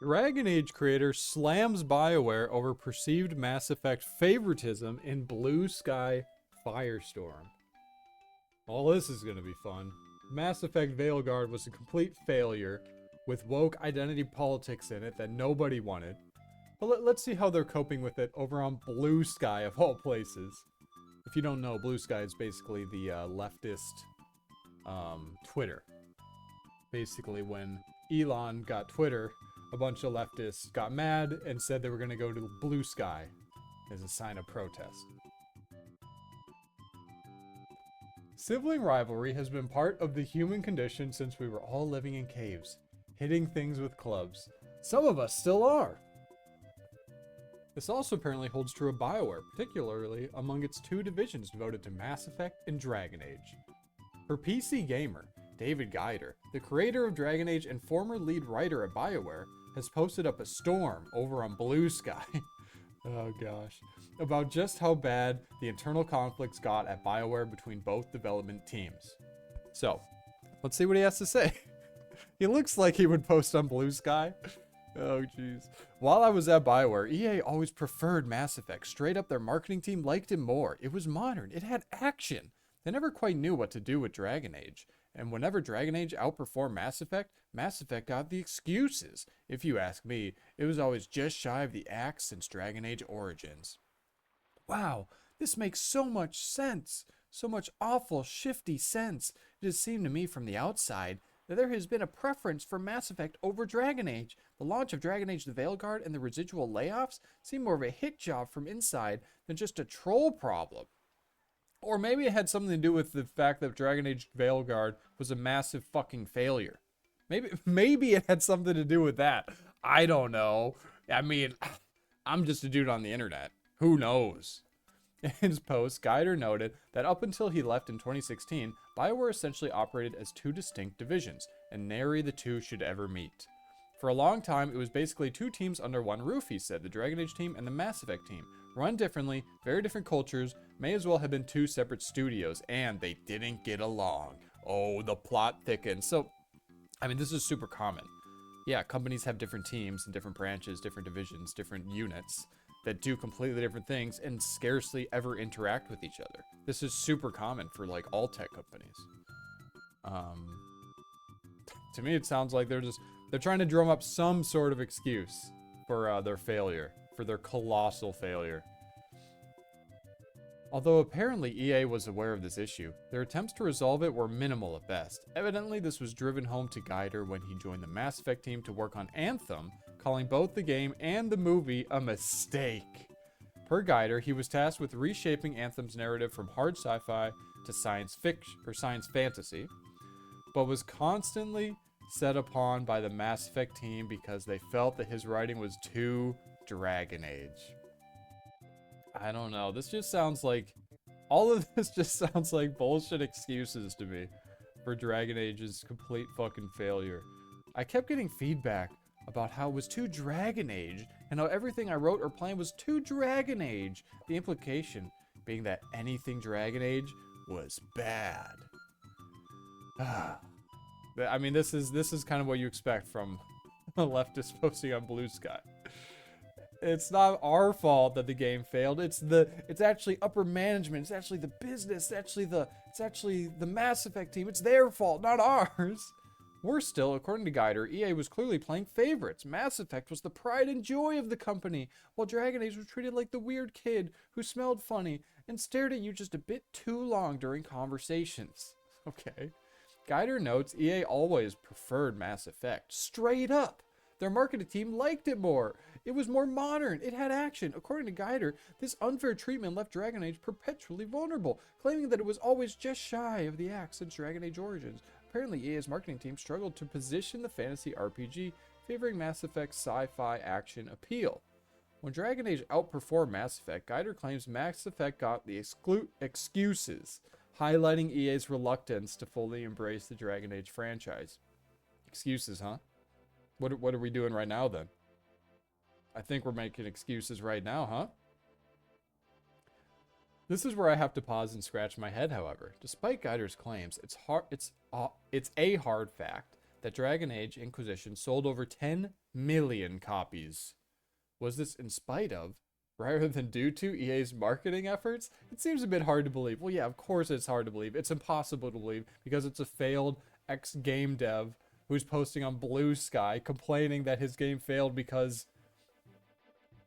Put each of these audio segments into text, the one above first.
Dragon Age creator slams BioWare over perceived Mass Effect favoritism in Blue Sky Firestorm. Well, this is going to be fun. Mass Effect Veilguard was a complete failure with woke identity politics in it that nobody wanted. But let's see how they're coping with it over on Blue Sky, of all places. If you don't know, Blue Sky is basically the leftist Twitter. Basically, when Elon got Twitter, a bunch of leftists got mad and said they were going to go to Blue Sky as a sign of protest. Sibling rivalry has been part of the human condition since we were all living in caves, hitting things with clubs. Some of us still are. This also apparently holds true of BioWare, particularly among its two divisions devoted to Mass Effect and Dragon Age. For PC Gamer, David Guider, the creator of Dragon Age and former lead writer at BioWare, has posted up a storm over on Blue Sky. Oh gosh. About just how bad the internal conflicts got at BioWare between both development teams. So, let's see what he has to say. He looks like he would post on Blue Sky. Oh jeez. While I was at BioWare, EA always preferred Mass Effect. Straight up, their marketing team liked it more. It was modern. It had action. They never quite knew what to do with Dragon Age. And whenever Dragon Age outperformed Mass Effect got the excuses. If you ask me, it was always just shy of the axe since Dragon Age Origins. Wow, this makes so much sense. So much awful, shifty sense. It has seemed to me from the outside that there has been a preference for Mass Effect over Dragon Age. The launch of Dragon Age the Veilguard and the residual layoffs seem more of a hit job from inside than just a troll problem. Or maybe it had something to do with the fact that Dragon Age Veilguard was a massive fucking failure. Maybe it had something to do with that. I don't know. I mean, I'm just a dude on the internet. Who knows? In his post, Guider noted that up until he left in 2016, BioWare essentially operated as two distinct divisions, and nary the two should ever meet. For a long time, it was basically two teams under one roof, he said, the Dragon Age team and the Mass Effect team. Run differently, very different cultures, may as well have been two separate studios, and they didn't get along. Oh, the plot thickens. So, I mean, this is super common. Yeah, companies have different teams and different branches, different divisions, different units that do completely different things and scarcely ever interact with each other. This is super common for like all tech companies. To me, it sounds like they're trying to drum up some sort of excuse for their failure, for their colossal failure. Although apparently EA was aware of this issue, their attempts to resolve it were minimal at best. Evidently, this was driven home to Guider when he joined the Mass Effect team to work on Anthem, calling both the game and the movie a mistake. Per Guider, he was tasked with reshaping Anthem's narrative from hard sci-fi to science fiction or science fantasy, but was constantly set upon by the Mass Effect team because they felt that his writing was too Dragon Age. I don't know. This just sounds like... all of this just sounds like bullshit excuses to me for Dragon Age's complete fucking failure. I kept getting feedback about how it was too Dragon Age and how everything I wrote or planned was too Dragon Age. The implication being that anything Dragon Age was bad. I mean, this is kind of what you expect from a leftist posting on Blue Sky. It's not our fault that the game failed. It's actually upper management. It's actually the business. It's actually the Mass Effect team. It's their fault, not ours. Worse still, according to Guider, EA was clearly playing favorites. Mass Effect was the pride and joy of the company, while Dragon Age was treated like the weird kid who smelled funny and stared at you just a bit too long during conversations. Okay. Guider notes EA always preferred Mass Effect. Straight up. Their marketing team liked it more. It was more modern. It had action. According to Guider, this unfair treatment left Dragon Age perpetually vulnerable, claiming that it was always just shy of the axe since Dragon Age Origins. Apparently, EA's marketing team struggled to position the fantasy RPG, favoring Mass Effect's sci-fi action appeal. When Dragon Age outperformed Mass Effect, Guider claims Mass Effect got the excuses, highlighting EA's reluctance to fully embrace the Dragon Age franchise. Excuses, huh? What are we doing right now, then? I think we're making excuses right now, huh? This is where I have to pause and scratch my head, however. Despite Guider's claims, it's a hard fact that Dragon Age Inquisition sold over 10 million copies. Was this in spite of, rather than due to, EA's marketing efforts? It seems a bit hard to believe. Well, yeah, of course it's hard to believe. It's impossible to believe because it's a failed ex-game dev who's posting on Blue Sky complaining that his game failed because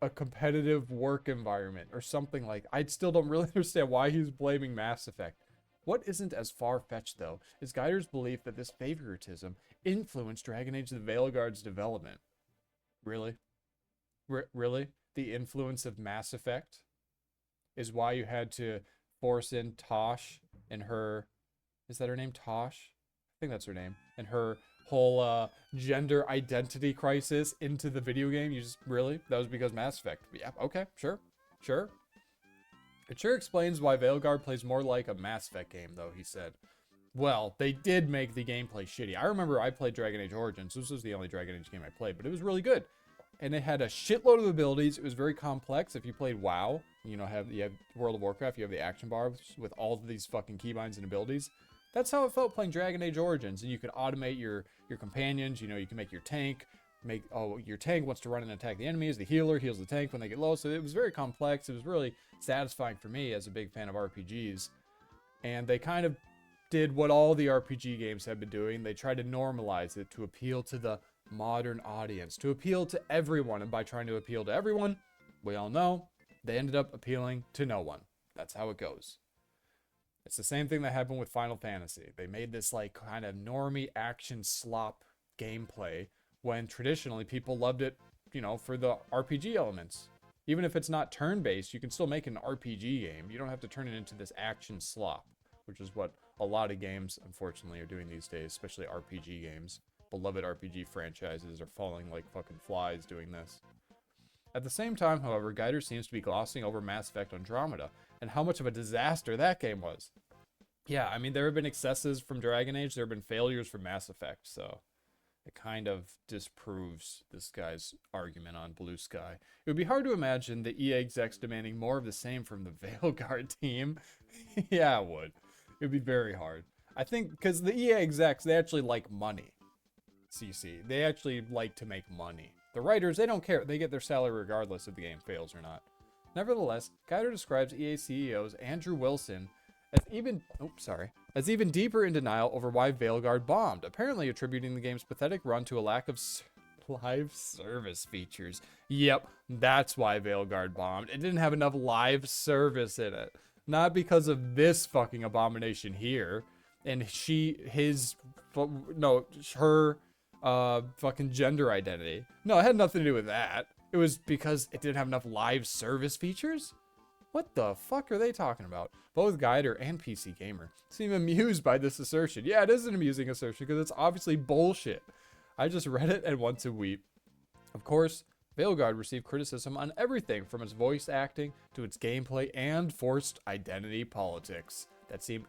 a competitive work environment or something like. I still don't really understand why he's blaming Mass Effect. What isn't as far-fetched, though, is Geiger's belief that this favoritism influenced Dragon Age the Veilguard's development. Really? Really? The influence of Mass Effect is why you had to force in Tosh and her... Is that her name, Tosh? I think that's her name. And her whole gender identity crisis into the video game. You just... Really? That was because Mass Effect. Yeah, okay, sure. Sure. It sure explains why Veilguard plays more like a Mass Effect game, though, he said. Well, they did make the gameplay shitty. I remember I played Dragon Age Origins. This was the only Dragon Age game I played, but it was really good. And it had a shitload of abilities. It was very complex. If you played WoW, you know, you have World of Warcraft, you have the action bars with all of these fucking keybinds and abilities. That's how it felt playing Dragon Age Origins. And you could automate your companions. You know, you can make your tank. Your tank wants to run and attack the enemies. The healer heals the tank when they get low. So it was very complex. It was really satisfying for me as a big fan of RPGs. And they kind of did what all the RPG games have been doing. They tried to normalize it to appeal to the modern audience, to appeal to everyone. And by trying to appeal to everyone, we all know they ended up appealing to no one. That's how it goes. It's the same thing that happened with Final Fantasy. They made this like kind of normie action slop gameplay when traditionally people loved it, you know, for the RPG elements. Even if it's not turn-based, you can still make an RPG game. You don't have to turn it into this action slop, which is what a lot of games, unfortunately, are doing these days, especially RPG games. Beloved RPG franchises are falling like fucking flies doing this. At the same time, however, Geiger seems to be glossing over Mass Effect Andromeda and how much of a disaster that game was. Yeah, I mean, there have been excesses from Dragon Age. There have been failures from Mass Effect, so it kind of disproves this guy's argument on Blue Sky. It would be hard to imagine the EA execs demanding more of the same from the Veilguard team. Yeah, it would. It would be very hard. I think because the EA execs, they actually like money. CC. They actually like to make money. The writers, they don't care. They get their salary regardless if the game fails or not. Nevertheless, Geiger describes EA CEOs Andrew Wilson as even deeper in denial over why Veilguard bombed, apparently attributing the game's pathetic run to a lack of live service features. Yep, that's why Veilguard bombed. It didn't have enough live service in it. Not because of this fucking abomination here. And her fucking gender identity. No, it had nothing to do with that. It was because it didn't have enough live service features? What the fuck are they talking about? Both Geiger and PC Gamer seem amused by this assertion. Yeah, it is an amusing assertion because it's obviously bullshit. I just read it and want to weep. Of course, Veilguard received criticism on everything from its voice acting to its gameplay and forced identity politics that seemed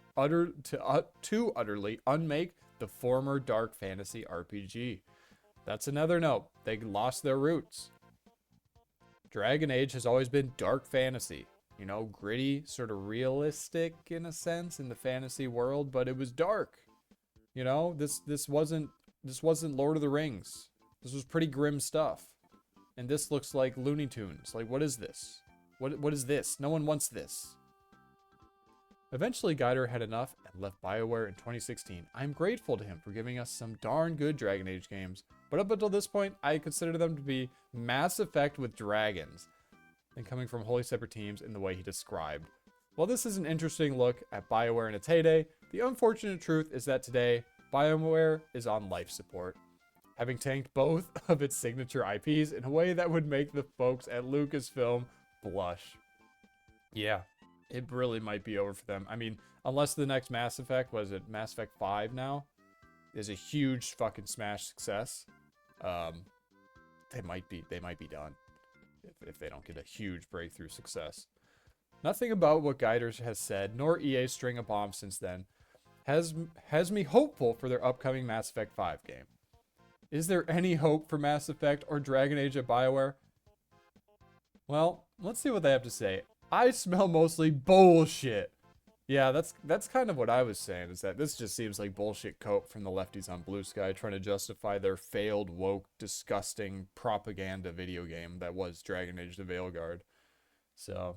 too utterly unmake the former dark fantasy RPG. That's another note. They lost their roots. Dragon Age has always been dark fantasy. You know, gritty, sort of realistic in a sense in the fantasy world, but it was dark. You know, this wasn't Lord of the Rings. This was pretty grim stuff. And this looks like Looney Tunes. Like, what is this? What is this? No one wants this. Eventually, Geiger had enough and left BioWare in 2016. I'm grateful to him for giving us some darn good Dragon Age games, but up until this point, I consider them to be Mass Effect with dragons, and coming from wholly separate teams in the way he described. While this is an interesting look at BioWare in its heyday, the unfortunate truth is that today, BioWare is on life support, having tanked both of its signature IPs in a way that would make the folks at Lucasfilm blush. Yeah, it really might be over for them. I mean, unless the next Mass Effect, was it Mass Effect 5 now, is a huge fucking smash success, they might be done if they don't get a huge breakthrough success. Nothing about what Geiger has said, nor EA's string of bombs since then, has me hopeful for their upcoming Mass Effect 5 game. Is there any hope for Mass Effect or Dragon Age at BioWare? Well, let's see what they have to say. I smell mostly bullshit. Yeah, that's kind of what I was saying, is that this just seems like bullshit cope from the lefties on Blue Sky trying to justify their failed, woke, disgusting propaganda video game that was Dragon Age the Veilguard. So,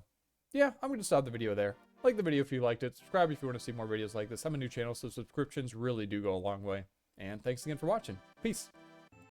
yeah, I'm going to stop the video there. Like the video if you liked it. Subscribe if you want to see more videos like this. I'm a new channel, so subscriptions really do go a long way. And thanks again for watching. Peace.